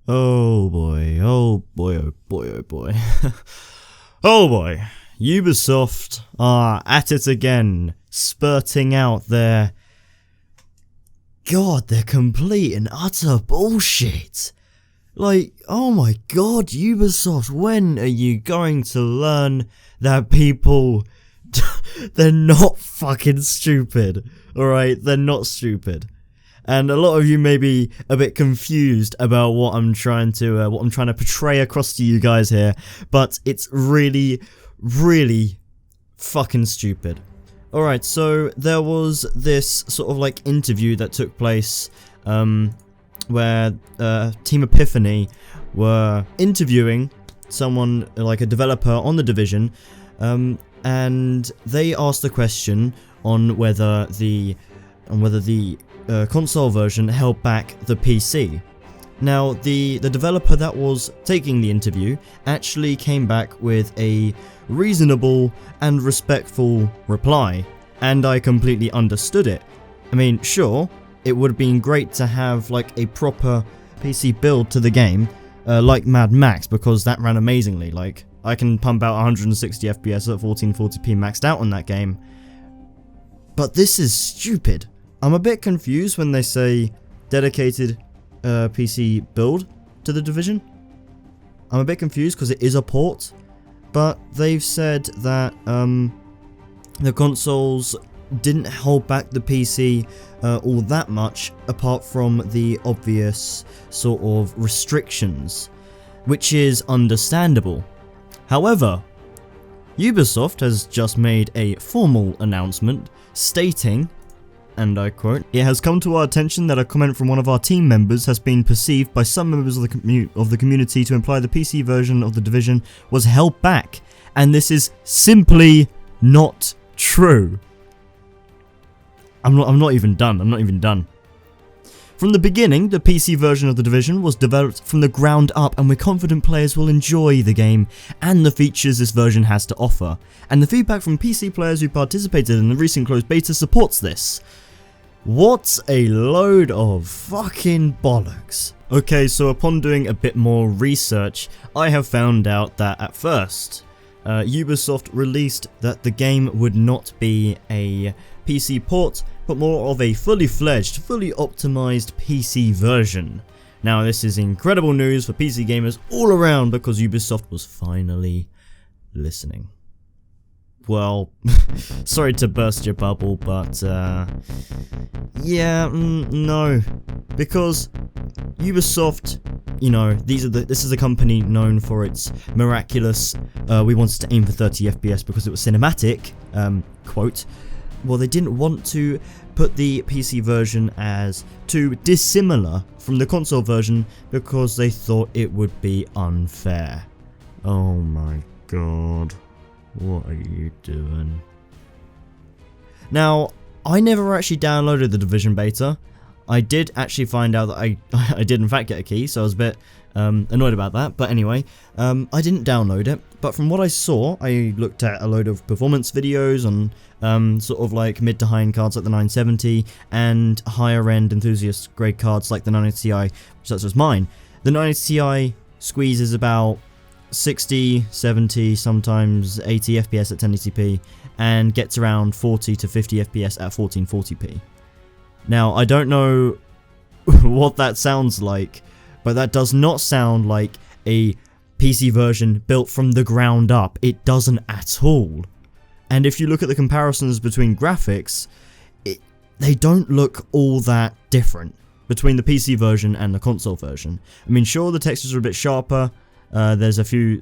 Oh boy, oh boy, oh boy, oh boy. Oh boy, Ubisoft are at it again, spurting out their complete and utter bullshit. Like, oh my god, Ubisoft, when are you going to learn that people, they're not fucking stupid, alright? They're not stupid. And a lot of you may be a bit confused about what I'm trying to portray across to you guys here, but it's really, really fucking stupid. Alright, so there was this sort of like interview that took place, where Team Epiphany were interviewing someone, like a developer on the Division, and they asked the question on whether the console version held back the PC. Now, the developer that was taking the interview actually came back with a reasonable and respectful reply, and I completely understood it. I mean, sure, it would have been great to have like a proper PC build to the game, like Mad Max, because that ran amazingly. Like, I can pump out 160 FPS at 1440p maxed out on that game. But this is stupid. I'm a bit confused when they say dedicated PC build to the Division. I'm a bit confused because it is a port, but they've said that the consoles didn't hold back the PC all that much, apart from the obvious sort of restrictions, which is understandable. However, Ubisoft has just made a formal announcement stating, and I quote, "It has come to our attention that a comment from one of our team members has been perceived by some members of the community to imply the PC version of the Division was held back, and this is simply not true." I'm not even done. From the beginning, the PC version of the Division was developed from the ground up, and we're confident players will enjoy the game and the features this version has to offer. And the feedback from PC players who participated in the recent closed beta supports this. What a load of fucking bollocks. Okay, so upon doing a bit more research, I have found out that at first, Ubisoft released that the game would not be a PC port, but more of a fully fledged, fully optimized PC version. Now, this is incredible news for PC gamers all around because Ubisoft was finally listening. Well, sorry to burst your bubble, but no, because Ubisoft, you know, this is a company known for its miraculous, we wanted to aim for 30 FPS because it was cinematic, quote. Well, they didn't want to put the PC version as too dissimilar from the console version because they thought it would be unfair. Oh my god. What are you doing? Now, I never actually downloaded the Division beta. I did actually find out that I did in fact get a key, so I was a bit annoyed about that. But anyway, I didn't download it. But from what I saw, I looked at a load of performance videos on sort of like mid to high end cards like the 970 and higher end enthusiast grade cards like the 980 Ti, such as mine. The 980 Ti squeezes about 60, 70, sometimes 80 FPS at 1080p and gets around 40 to 50 FPS at 1440p. Now, I don't know what that sounds like, but that does not sound like a PC version built from the ground up. It doesn't at all. And if you look at the comparisons between graphics, they don't look all that different between the PC version and the console version. I mean, sure, the textures are a bit sharper. There's a few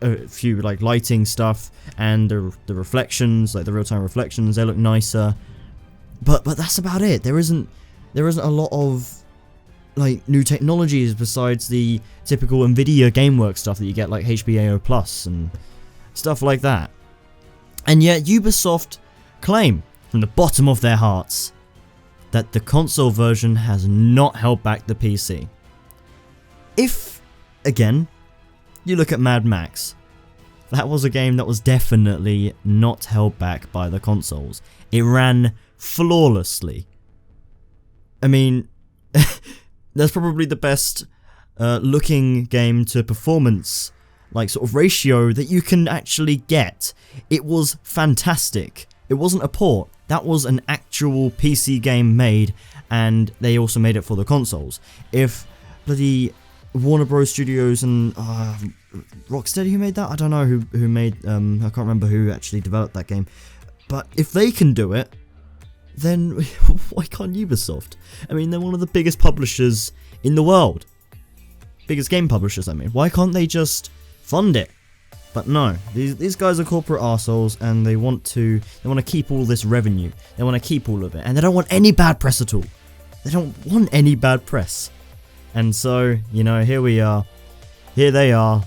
lighting stuff, and the reflections, like the real-time reflections, they look nicer. But that's about it. There isn't a lot of like new technologies besides the typical Nvidia GameWorks stuff that you get, like HBAO Plus and stuff like that. And yet Ubisoft claim from the bottom of their hearts that the console version has not held back the PC. If, again, you look at Mad Max, that was a game that was definitely not held back by the consoles. It ran flawlessly. I mean, that's probably the best looking game to performance like sort of ratio that you can actually get. It was fantastic. It wasn't a port. That was an actual PC game made, and they also made it for the consoles. If bloody Warner Bros. Studios and Rocksteady, who made that? I don't know who made, I can't remember who actually developed that game. But if they can do it, then why can't Ubisoft? I mean, they're one of the biggest publishers in the world. Biggest game publishers, I mean. Why can't they just fund it? But no, these guys are corporate arseholes, and they want to keep all this revenue. They want to keep all of it, and they don't want any bad press at all. They don't want any bad press. And so, you know, here we are. Here they are,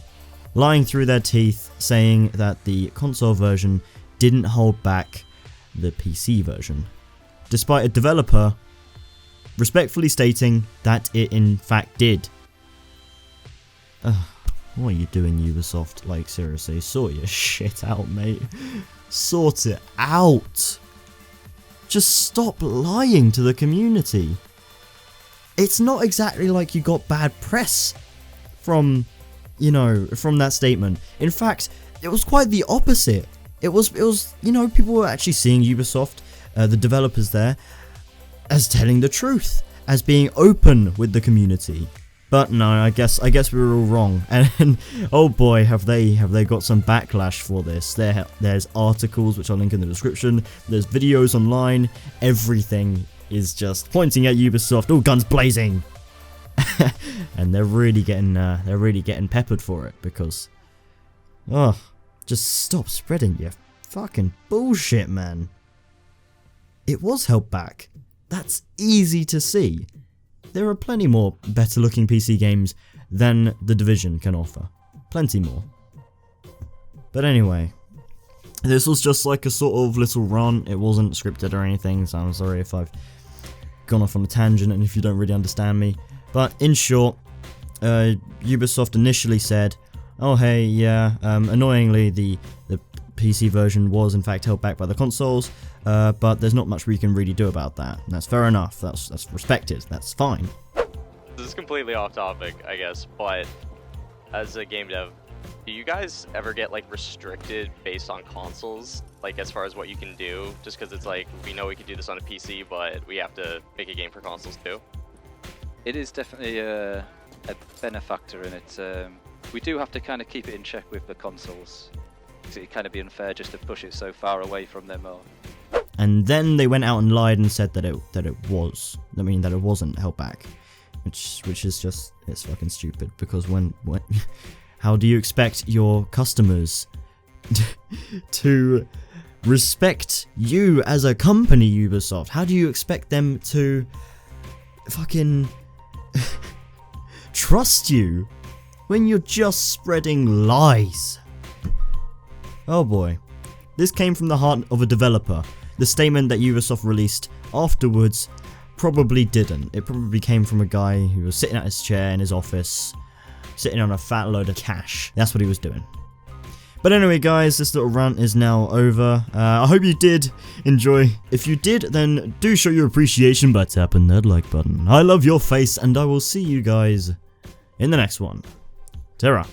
lying through their teeth, saying that the console version didn't hold back the PC version, despite a developer respectfully stating that it in fact did. What are you doing, Ubisoft? Like, seriously, sort your shit out, mate. Sort it out. Just stop lying to the community. It's not exactly like you got bad press from, you know, from that statement. In fact, it was quite the opposite. It was, you know, people were actually seeing Ubisoft, the developers there, as telling the truth, as being open with the community. But no, I guess we were all wrong, and oh boy, have they got some backlash for this. There's articles which I'll link in the description. There's videos online. Everything is just pointing at Ubisoft, all guns blazing, and they're really getting peppered for it because, just stop spreading your fucking bullshit, man. It was held back. That's easy to see. There are plenty more better looking PC games than The Division can offer. Plenty more. But anyway, this was just like a sort of little rant. It wasn't scripted or anything, so I'm sorry if I've gone off on a tangent and if you don't really understand me. But in short, Ubisoft initially said, oh hey, yeah, annoyingly the PC version was in fact held back by the consoles, but there's not much we can really do about that. And that's fair enough, that's respected, that's fine. This is completely off topic, I guess, but as a game dev, do you guys ever get like restricted based on consoles, like as far as what you can do, just because it's like, we know we can do this on a PC, but we have to make a game for consoles too? It is definitely a benefactor in it. We do have to kind of keep it in check with the consoles, because it'd kind of be unfair just to push it so far away from them. And then they went out and lied and said that it wasn't held back, which is just, it's fucking stupid, because when how do you expect your customers to respect you as a company, Ubisoft? How do you expect them to fucking trust you when you're just spreading lies? Oh boy. This came from the heart of a developer. The statement that Ubisoft released afterwards probably didn't. It probably came from a guy who was sitting at his chair in his office, sitting on a fat load of cash. That's what he was doing. But anyway, guys, this little rant is now over. I hope you did enjoy. If you did, then do show your appreciation by tapping that like button. I love your face, and I will see you guys in the next one. Ta-ra.